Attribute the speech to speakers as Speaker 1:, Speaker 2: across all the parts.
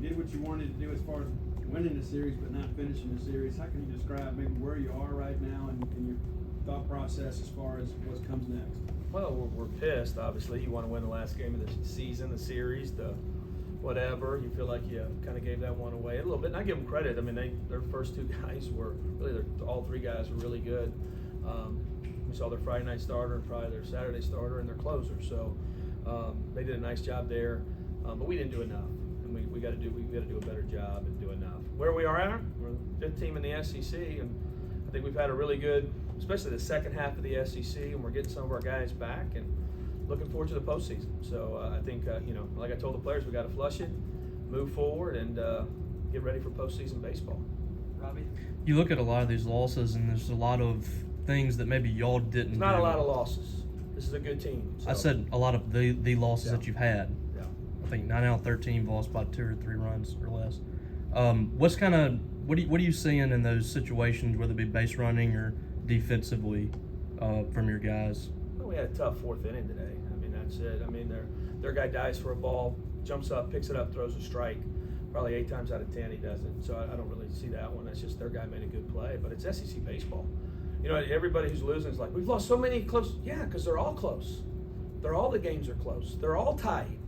Speaker 1: did what you wanted to do as far as winning the series, but not finishing the series. How can you describe maybe where you are right now and your thought process as far as what comes next?
Speaker 2: Well, we're pissed, obviously. You want to win the last game of the season, the series, the whatever. You feel like you kind of gave that one away a little bit. And I give them credit. I mean, their first two guys were really, all three guys were really good. We saw their Friday night starter and probably their Saturday starter and their closer. So they did a nice job there. But we didn't do enough. And we got to do a better job and do enough. Where we are at, we're the fifth team in the SEC, and I think we've had a really good, especially the second half of the SEC, and we're getting some of our guys back and looking forward to the postseason. So I think, like I told the players, we got to flush it, move forward, and get ready for postseason baseball.
Speaker 3: Robbie?
Speaker 4: You look at a lot of these losses, and there's a lot of things that maybe y'all didn't
Speaker 2: It's not
Speaker 4: do.
Speaker 2: a lot of losses. This is a good team. So.
Speaker 4: I said a lot of the losses
Speaker 2: Yeah.
Speaker 4: that you've had.
Speaker 2: Yeah.
Speaker 4: I think 9 out of 13 you've lost by 2 or 3 runs or less. What are you seeing in those situations, whether it be base running or defensively, from your guys?
Speaker 2: Well, we had a tough fourth inning today. I mean, that's it. I mean, their guy dives for a ball, jumps up, picks it up, throws a strike. Probably 8 times out of 10 he doesn't. So I don't really see that one. That's just their guy made a good play. But it's SEC baseball. You know, everybody who's losing is like, we've lost so many close. Yeah, because they're all close. All the games are close. They're all tight.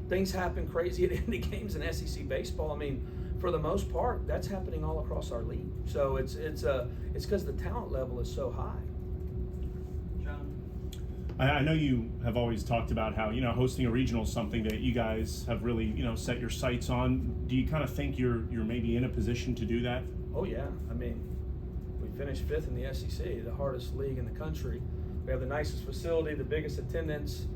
Speaker 2: Things happen crazy at the end of games in SEC baseball. I mean, for the most part, that's happening all across our league. So it's because the talent level is so high.
Speaker 3: John?
Speaker 5: I know you have always talked about how, hosting a regional is something that you guys have really, set your sights on. Do you kind of think you're maybe in a position to do that?
Speaker 2: Oh yeah, I mean, we finished 5th in the SEC, the hardest league in the country. We have the nicest facility, the biggest attendance.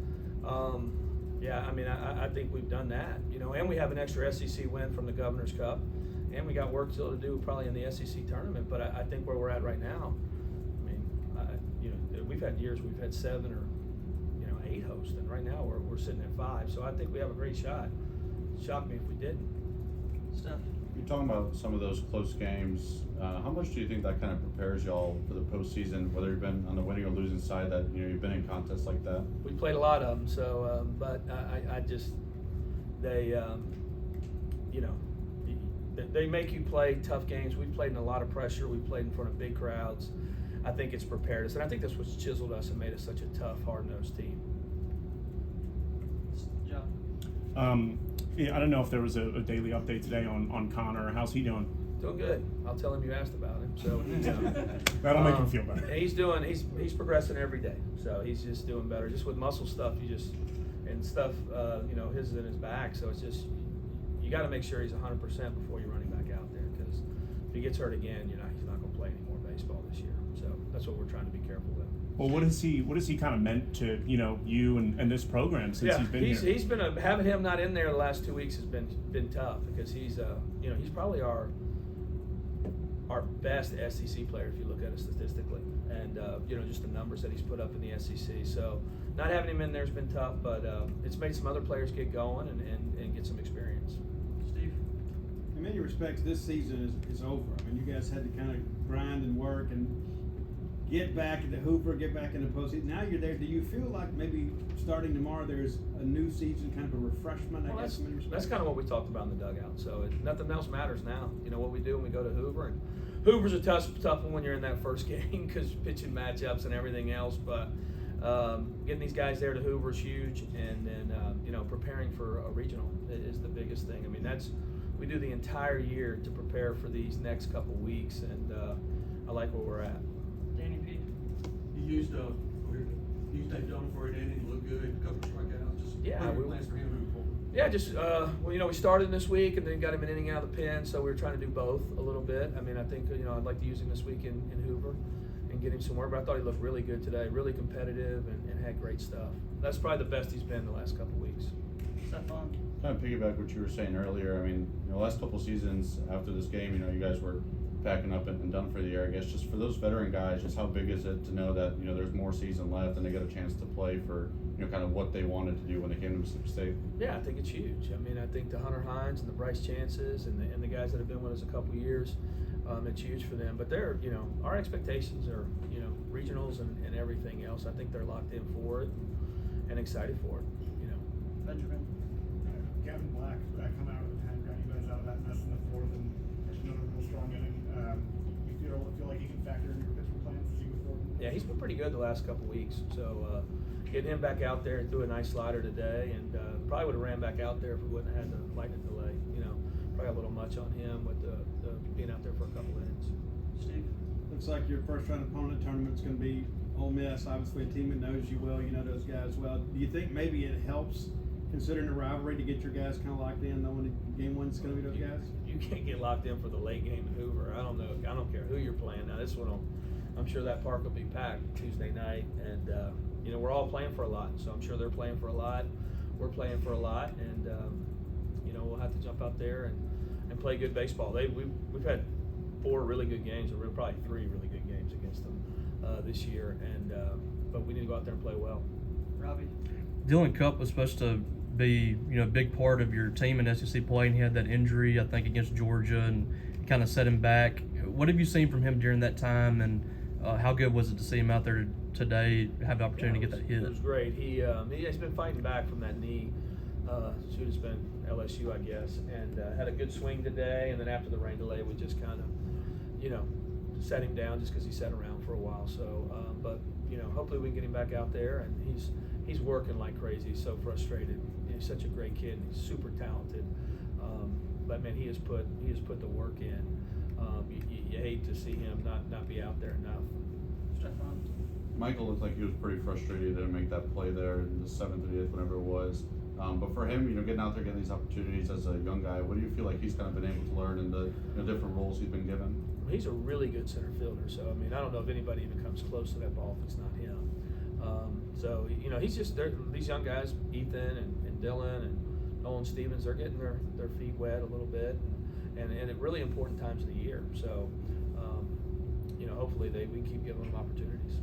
Speaker 2: Yeah, I mean, I think we've done that, and we have an extra SEC win from the Governor's Cup, and we got work still to do probably in the SEC tournament. But I think where we're at right now, I mean, we've had years we've had 7 or 8 hosts, and right now we're sitting at 5. So I think we have a great shot. It'd shock me if we didn't.
Speaker 3: Steph?
Speaker 6: You're talking about some of those close games. How much do you think that kind of prepares y'all for the postseason, whether you've been on the winning or losing side, that you've been in contests like that?
Speaker 2: We played a lot of them, so but they make you play tough games. We've played in a lot of pressure. We've played in front of big crowds. I think it's prepared us, and I think that's what's chiseled us and made us such a tough, hard-nosed team.
Speaker 3: John?
Speaker 5: I don't know if there was a daily update today on Connor. How's he doing?
Speaker 2: Doing good. I'll tell him you asked about him. So
Speaker 5: That'll make him feel better.
Speaker 2: He's progressing every day. So he's just doing better. Just with muscle stuff, and stuff. His is in his back. So it's just you got to make sure he's 100% before you're running back out there, because if he gets hurt again, he's not going to play any more baseball this year. So that's what we're trying to be careful with.
Speaker 5: Well, what has he kind of meant to you and this program since he's been here?
Speaker 2: He's been having him not in there the last 2 weeks has been tough, because he's he's probably our best SEC player if you look at it statistically, and just the numbers that he's put up in the SEC. So not having him in there has been tough, but it's made some other players get going and get some experience.
Speaker 3: Steve?
Speaker 1: In many respects, this season is over. I mean, you guys had to kind of grind and work and get back into Hoover, get back into the postseason. Now you're there. Do you feel like maybe starting tomorrow there's a new season, kind of a refreshment?
Speaker 2: Well, that's kind of what we talked about in the dugout. So nothing else matters now. What we do when we go to Hoover, and Hoover's a tough one when you're in that first game because pitching matchups and everything else. But getting these guys there to Hoover is huge, and then preparing for a regional is the biggest thing. I mean, we do the entire year to prepare for these next couple weeks, and I like where we're at.
Speaker 3: Danny P?
Speaker 7: You used Dave Jones for it, and he looked good. A couple of strikeouts. Just
Speaker 2: Yeah,
Speaker 7: what are your
Speaker 2: we-
Speaker 7: plans for him moving forward?
Speaker 2: Yeah, just we started this week and then got him an inning out of the pen, so we were trying to do both a little bit. I mean, I think I'd like to use him this week in Hoover and get him some work. But I thought he looked really good today, really competitive, and had great stuff. That's probably the best he's been the last couple of weeks.
Speaker 3: Stephon?
Speaker 6: Kind of piggyback what you were saying earlier. I mean, the last couple seasons after this game, you guys were packing up and done for the year. I guess just for those veteran guys, just how big is it to know that there's more season left and they get a chance to play for kind of what they wanted to do when they came to Mississippi State?
Speaker 2: Yeah, I think it's huge. I mean, I think the Hunter Hines and the Bryce Chances and the guys that have been with us a couple of years, it's huge for them. But they're our expectations are regionals and everything else. I think they're locked in for it and excited for it.
Speaker 3: Benjamin?
Speaker 8: Gavin Black come out of the pen, got
Speaker 2: Yeah, he's been pretty good the last couple weeks. So getting him back out there and threw a nice slider today, and probably would have ran back out there if we wouldn't have had the lightning delay. You know, probably a little much on him with the being out there for a couple innings.
Speaker 3: Steve?
Speaker 1: Looks like your first round opponent tournament's going to be Ole Miss. Obviously, a team that knows you well. You know those guys well. Do you think maybe it helps, considering the rivalry, to get your guys kind of locked in, knowing the game one's going to be those guys?
Speaker 2: You can't get locked in for the late game in Hoover. I don't know. I don't care who you're playing. Now this one, I'm sure that park will be packed Tuesday night, and you know we're all playing for a lot. So I'm sure they're playing for a lot. We're playing for a lot, and you know we'll have to jump out there and play good baseball. We've had 4 really good games, or probably 3 really good games against them this year, and but we need to go out there and play well.
Speaker 3: Robbie?
Speaker 4: Dylan Cupp was supposed to be, you know, a big part of your team in SEC play, and he had that injury, I think, against Georgia, and kind of set him back. What have you seen from him during that time, and how good was it to see him out there today, have the opportunity to get that hit?
Speaker 2: It was great. He's been fighting back from that knee. Should have been LSU, I guess, and had a good swing today. And then after the rain delay, we just kind of, you know, set him down just because he sat around for a while. So, but you know, hopefully we can get him back out there. And he's working like crazy. He's so frustrated. He's such a great kid. And he's super talented. But man, he has put the work in. You hate to see him not be out there enough.
Speaker 3: Stefan?
Speaker 6: Michael looked like he was pretty frustrated he didn't make that play there in the 7th or the 8th, whenever it was. But for him, you know, getting out there, getting these opportunities as a young guy, what do you feel like he's kind of been able to learn in the different roles he's been given?
Speaker 2: He's a really good center fielder. So I mean, I don't know if anybody even comes close to that ball if it's not him. So you know, he's just these young guys, Ethan and Dylan and Nolan Stevens, they're getting their feet wet a little bit, and at really important times of the year. So you know, hopefully we keep giving them opportunities.